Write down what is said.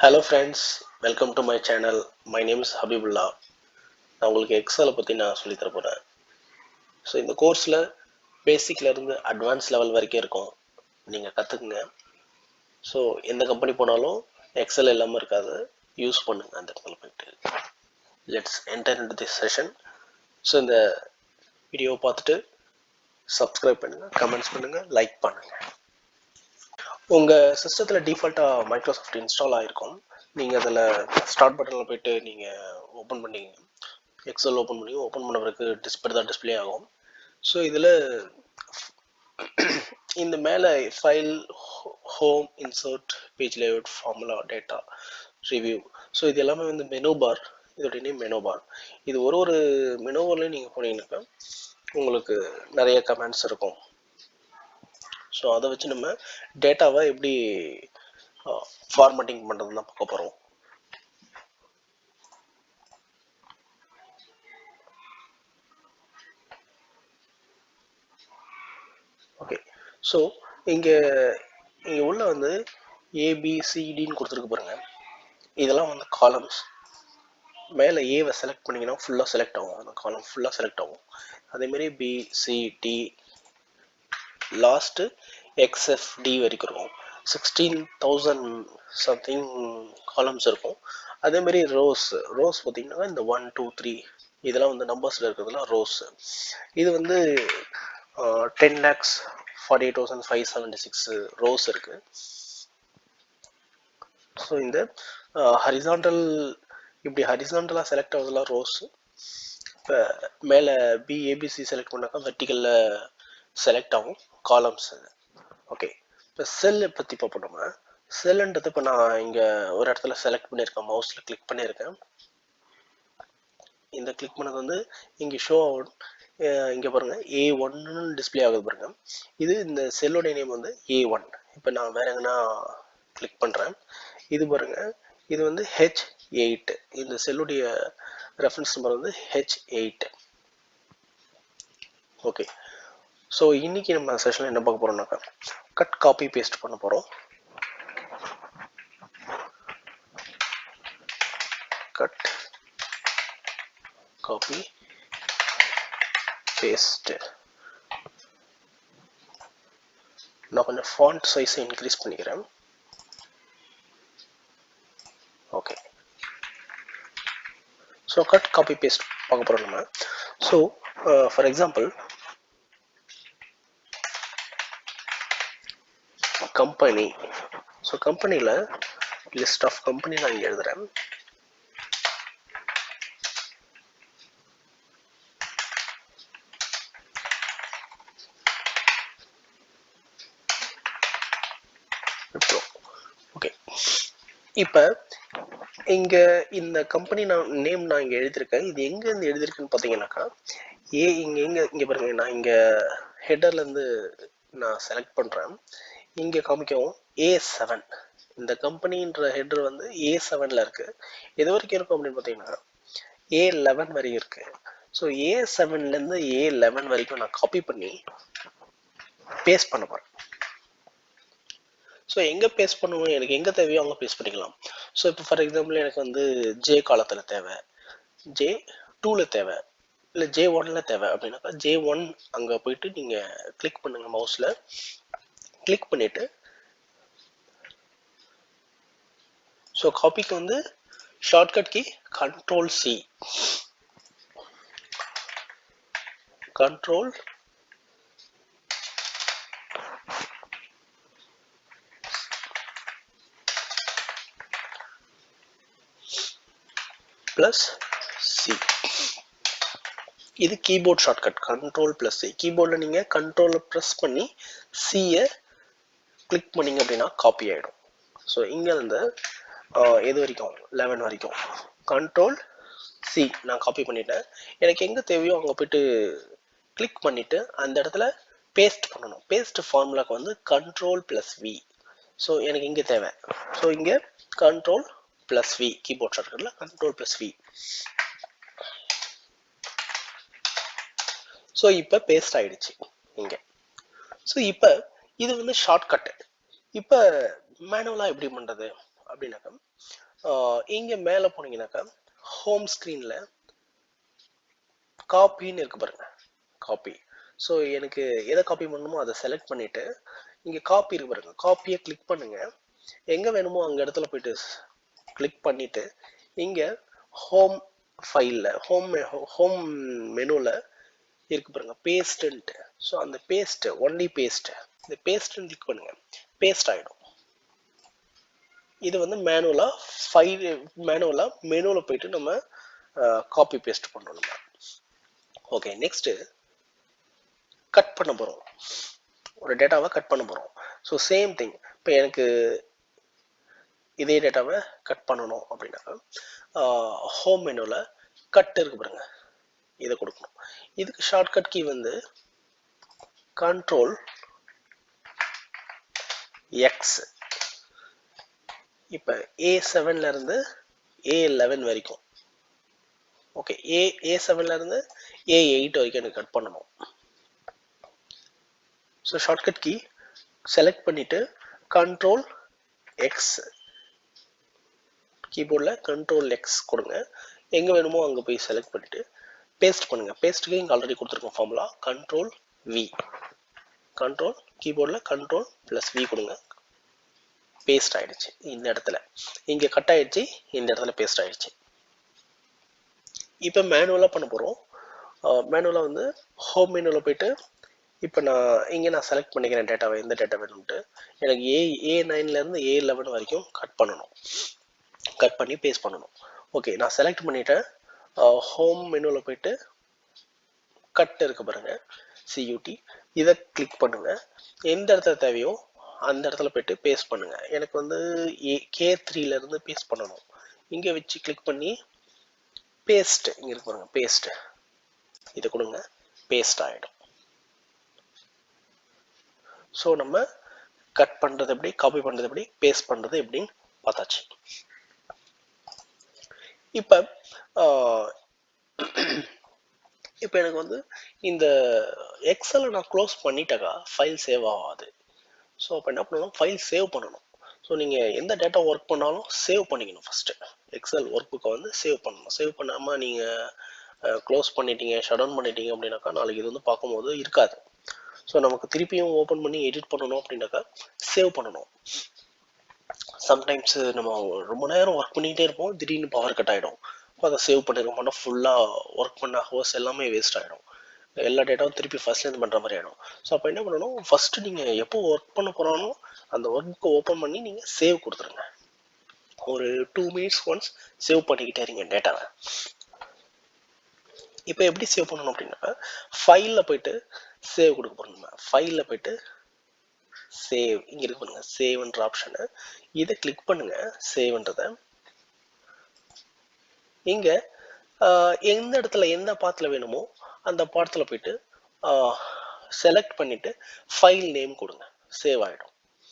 Hello friends, welcome to my channel. My name is Habibullah. நான் உங்களுக்கு எக்ஸலை பற்றி நான் சொல்லித்தர போகிறேன். ஸோ இந்த கோர்ஸில் பேசிக்லேருந்து அட்வான்ஸ் லெவல் வரைக்கும் இருக்கும். நீங்கள் கற்றுக்குங்க. ஸோ எந்த கம்பெனி போனாலும் எக்ஸல் இல்லாமல் இருக்காது. யூஸ் பண்ணுங்கள் அந்த இடத்துல போயிட்டு. Let's enter into this session. So இந்த வீடியோவை பார்த்துட்டு சப்ஸ்கிரைப் பண்ணுங்கள், கமெண்ட்ஸ் பண்ணுங்கள், லைக் பண்ணுங்கள். உங்கள் சிஸ்டத்தில் டிஃபால்ட்டாக மைக்ரோசாஃப்ட் இன்ஸ்டால் ஆகிருக்கும். நீங்கள் அதில் ஸ்டார்ட் பட்டனில் போய்ட்டு நீங்கள் ஓப்பன் பண்ணிங்க. எக்ஸல் ஓப்பன் பண்ணி ஓப்பன் பண்ண பிறகு டிஸ்பிளே ஆகும். ஸோ இதில் இந்த மேலே file, home, insert, page layout, formula, data, review, so இது எல்லாமே வந்து மெனு பார். இதோடைய நேம் மெனு பார். இது ஒரு மெனு பார்லையும் நீங்கள் போனீங்கன்னாக்கா உங்களுக்கு நிறைய கமெண்ட்ஸ் இருக்கும். ஸோ அதை வச்சு நம்ம டேட்டாவை எப்படி ஃபார்மேட்டிங் பண்ணுறதுன்னு தான் பார்க்க போகிறோம். ஓகே, ஸோ இங்கே உள்ள வந்து ஏபிசிடின்னு கொடுத்துருக்கு பாருங்க. இதெல்லாம் வந்து காலம்ஸ். மேலே ஏவை செலக்ட் பண்ணிங்கன்னா ஃபுல்லாக செலக்ட் ஆகும். அந்த காலம் ஃபுல்லாக செலக்ட் ஆகும். அதேமாரி பிசிடி லாஸ்ட்டு எக்ஸ்எஃப்டி வரைக்கும் இருக்கும். 16,000 சம்திங் காலம்ஸ் இருக்கும். அதேமாரி ரோஸ் பார்த்தீங்கன்னா இந்த 1 2 3 இதெல்லாம் வந்து நம்பர்ஸில் இருக்கிறதுலாம் ரோஸ். இது வந்து 10,48,576 ரோஸ் இருக்கு. ஸோ இந்த ஹரிசாண்டல் இப்படி ஹரிசாண்டலாக செலக்ட் ஆகுதுலாம் ரோஸ். இப்போ மேலே ஏபிசி செலக்ட் பண்ணாக்கா வெர்டிக்கலில் செலக்ட் ஆகும் காலம்ஸ். ஓகே, இப்போ செல்லை பற்றி பார்ப்போம்னா செல்லுன்றது இப்போ நான் இங்கே ஒரு இடத்துல செலக்ட் பண்ணியிருக்கேன். மவுஸில் கிளிக் பண்ணியிருக்கேன். இந்த கிளிக் பண்ணது வந்து இங்கே ஷோ ஆகும். இங்கே பாருங்கள் A1 டிஸ்பிளே ஆகுது பாருங்க. இது இந்த செல்லோடைய நேம் வந்து A1. இப்போ நான் வேற எங்கன்னா கிளிக் பண்ணுறேன். இது பாருங்க, இது வந்து H8. இந்த செல்லுடைய ரெஃபரன்ஸ் நம்பர் வந்து H8. ஓகே, ஸோ இன்னைக்கு நம்ம செஷனில் என்ன பார்க்க போகிறோம்னாக்கா கட் காப்பி பேஸ்ட் பண்ண போகிறோம். Cut copy paste. நான் கொஞ்சம் ஃபாண்ட் சைஸை இன்க்ரீஸ் பண்ணிக்கிறேன். Okay, so cut copy paste பார்க்க போகிறோம் நம்ம. So for example company. So கம்பெனியில் லிஸ்ட் ஆஃப் கம்பெனி நான் இங்கே எழுதுகிறேன். ஓகே, இப்போ இங்கே இந்த கம்பெனி நேம் நான் இங்கே எழுதியிருக்கேன். இது எங்கேருந்து எழுதியிருக்குன்னு பார்த்தீங்கன்னாக்கா இங்கே பாருங்க, நான் இங்கே ஹெட்டர்லேருந்து நான் செலக்ட் பண்ணுறேன். இங்கே காமிக்கவும் A7. இந்த கம்பெனின்ற ஹெட்டர் வந்து A7ல் இருக்குது. எது வரைக்கும் இருக்கும் அப்படின்னு பார்த்தீங்கன்னா A11 வரைக்கும் இருக்குது. ஸோ A7லேருந்து A11 வரைக்கும் நான் காப்பி பண்ணி பேஸ்ட் பண்ண போகிறேன். ஸோ எங்கே பேஸ்ட் பண்ணுவோம், எனக்கு எங்கே தேவையோ அங்கே பேஸ்ட் பண்ணிக்கலாம். ஸோ இப்போ ஃபார் எக்ஸாம்பிள் எனக்கு வந்து J காலத்தில் தேவை, J2ல் தேவை, இல்லை J1ல் தேவை அப்படின்னாக்கா J1 அங்கே போயிட்டு நீங்கள் கிளிக் பண்ணுங்கள். மவுஸில் கிளிக் பண்ணிவிட்டு ஸோ காப்பிக்கு வந்து ஷார்ட்கட் கீ Ctrl+C, Ctrl+C இது கீபோர்ட் ஷார்ட்கட். Ctrl+C கீபோர்டில் நீங்கள் கண்ட்ரோலை ப்ரெஸ் பண்ணி சியை கிளிக் பண்ணிங்க அப்படின்னா காப்பி ஆகிடும். ஸோ இங்கேருந்து எது வரைக்கும் 11 வரைக்கும் Ctrl+C நான் காப்பி பண்ணிட்டேன். எனக்கு எங்கே தேவையோ அங்கே போய்ட்டு கிளிக் பண்ணிவிட்டு அந்த இடத்துல பேஸ்ட் பண்ணணும். பேஸ்ட் ஃபார்முலாக்கு வந்து Ctrl+V. ஸோ எனக்கு இங்கே தேவை. ஸோ இங்கே Ctrl+V கீபோர்ட் ஷார்ட்கட்டில் Ctrl+V. ஸோ இப்போ பேஸ்ட் ஆகிடுச்சு இங்கே. ஸோ இப்போ இது வந்து ஷார்ட்கட்டு. இப்போ மேனுவலாக எப்படி பண்ணுறது அப்படின்னாக்கா இங்க மேல போனீங்கன்னாக்கா ஹோம் ஸ்கிரீன்ல காப்பின்னு இருக்கு பாருங்க, காப்பி. ஸோ எனக்கு எதை காப்பி பண்ணணுமோ அதை செலக்ட் பண்ணிட்டு இங்க காப்பி இருக்கு பாருங்க, காப்பியை கிளிக் பண்ணுங்க. எங்க வேணுமோ அங்க இடத்துல போயிட்டு கிளிக் பண்ணிட்டு இங்க ஹோம் ஃபைல்ல ஹோம் மெனுல இருக்கு பாருங்க பேஸ்ட்ன்ட்டு. ஸோ அந்த பேஸ்ட் ஒன்லி பேஸ்ட், இந்த பேஸ்ட்னு கிளிக் பண்ணுங்க, பேஸ்ட் ஆயிடும். இது வந்து மேனுவலா மெனுல போயிட்டு நம்ம காப்பி பேஸ்ட் பண்றோம் நம்ம. ஓகே, நெக்ஸ்ட் கட் பண்ண போறோம், ஒரு டேட்டாவை கட் பண்ண போறோம். ஸோ சேம் திங், இப்போ எனக்கு இதே டேட்டாவை கட் பண்ணணும் அப்படின்னா ஹோம் மெனுல கட் இருக்கு பாருங்க, இதை கொடுக்கணும். இதுக்கு ஷார்ட்கட் கீ வந்து கண்ட்ரோல் எக்ஸ். இப்ப A7ல இருந்து A11 வரைக்கும், ஓகே, A7ல இருந்து A8 வரைக்கும் எனக்கு கட் பண்ணணும். ஸோ ஷார்ட்கட் கீ செலக்ட் பண்ணிட்டு கண்ட்ரோல் எக்ஸ், கீபோர்டில் கண்ட்ரோல் எக்ஸ் கொடுங்க. எங்கே வேணுமோ அங்கே போய் செலக்ட் பண்ணிட்டு பேஸ்ட் பண்ணுங்க. பேஸ்ட்டுக்கு இங்கே ஆல்ரெடி கொடுத்துருக்கோம் ஃபார்முலா, கண்ட்ரோல் வி, கண்ட்ரோல் கீபோர்டில் கண்ட்ரோல் ப்ளஸ் வி கொடுங்க. பேஸ்ட் ஆயிடுச்சு. இந்த இடத்துல இங்கே கட் ஆயிடுச்சு, இந்த இடத்துல பேஸ்ட் ஆயிடுச்சு. இப்போ மேனுவலாக பண்ண போகிறோம். மேனுவலாக வந்து ஹோம் மெனுவில் போயிட்டு இப்போ நான் செலக்ட் பண்ணிக்கிறேன் டேட்டாவை, எந்த டேட்டா வேணும்ட்டு. எனக்கு A9லேருந்து A11 வரைக்கும் கட் பண்ணணும், கட் பண்ணி பேஸ்ட் பண்ணணும். ஓகே, நான் செலக்ட் பண்ணிட்டேன். ஹோம் மெனுவில் போயிட்டு கட் இருக்கு பாருங்க, CUT, இதை கிளிக் பண்ணுங்க. எந்த இடத்துல தேவையோ அந்த இடத்துல போயிட்டு பேஸ்ட் பண்ணுங்க. எனக்கு வந்து K3லேருந்து பேஸ்ட் பண்ணணும். இங்கே வச்சு கிளிக் பண்ணி பேஸ்ட், இங்கே இருக்கு பாருங்க பேஸ்ட், இதை கொடுங்க, பேஸ்ட் ஆகிடும். ஸோ நம்ம கட் பண்ணுறது எப்படி, காப்பி பண்ணுறது எப்படி, பேஸ்ட் பண்ணுறது எப்படின்னு பார்த்தாச்சு. இப்போ இப்போ எனக்கு வந்து இந்த எக்ஸலை நான் க்ளோஸ் பண்ணிட்டேக்கா ஃபைல் சேவ் ஆகாது. ஸோ அப்போ என்ன பண்ணணும், ஃபைல் சேவ் பண்ணணும். ஸோ நீங்கள் எந்த டேட்டா ஒர்க் பண்ணாலும் சேவ் பண்ணிக்கணும். ஃபஸ்ட்டு எக்ஸல் ஒர்க் புக்கை வந்து சேவ் பண்ணணும். சேவ் பண்ணாமல் நீங்கள் க்ளோஸ் பண்ணிட்டீங்க, ஷட் டவுன் பண்ணிட்டீங்க அப்படின்னாக்கா நாளைக்கு இது வந்து பார்க்கும்போது இருக்காது. ஸோ நமக்கு திருப்பியும் ஓப்பன் பண்ணி எடிட் பண்ணணும் அப்படின்னாக்கா சேவ் பண்ணணும். சம்டைம்ஸ் நம்ம ரொம்ப நேரம் ஒர்க் பண்ணிகிட்டே இருப்போம், திடீர்னு பவர் கட் ஆகிடும். அப்போ அதை சேவ் பண்ணிருக்க மாட்டோம், ஃபுல்லாக ஒர்க் பண்ண ஹவர்ஸ் எல்லாமே வேஸ்ட் ஆகிடும், எல்லா டேட்டாவும் திருப்பி ஃபர்ஸ்ட்லேருந்து பண்ணுற மாதிரி ஆகிடும். ஸோ அப்போ என்ன பண்ணணும், ஃபஸ்ட்டு நீங்கள் எப்போ ஒர்க் பண்ண போகிறானோ அந்த ஒர்க்கை ஓப்பன் பண்ணி நீங்கள் சேவ் கொடுத்துருங்க. ஒரு 2 மினிட்ஸ் ஒன்ஸ் சேவ் பண்ணிக்கிட்டே இருங்க டேட்டாவை. இப்போ எப்படி சேவ் பண்ணணும் அப்படின்னா, ஃபைலில் போயிட்டு சேவ் கொடுக்க போகிறோம். ஃபைலில் போயிட்டு சேவ், இங்கே இருக்கு பாருங்க சேவ்ன்ற ஆப்ஷனு, இதை கிளிக் பண்ணுங்க. சேவ்ன்றதை இங்கே எந்த இடத்துல எந்த பாத்தில் வேணுமோ அந்த பாத்தில் போயிட்டு செலக்ட் பண்ணிட்டு ஃபைல் நேம் கொடுங்க, சேவ் ஆகிடும்.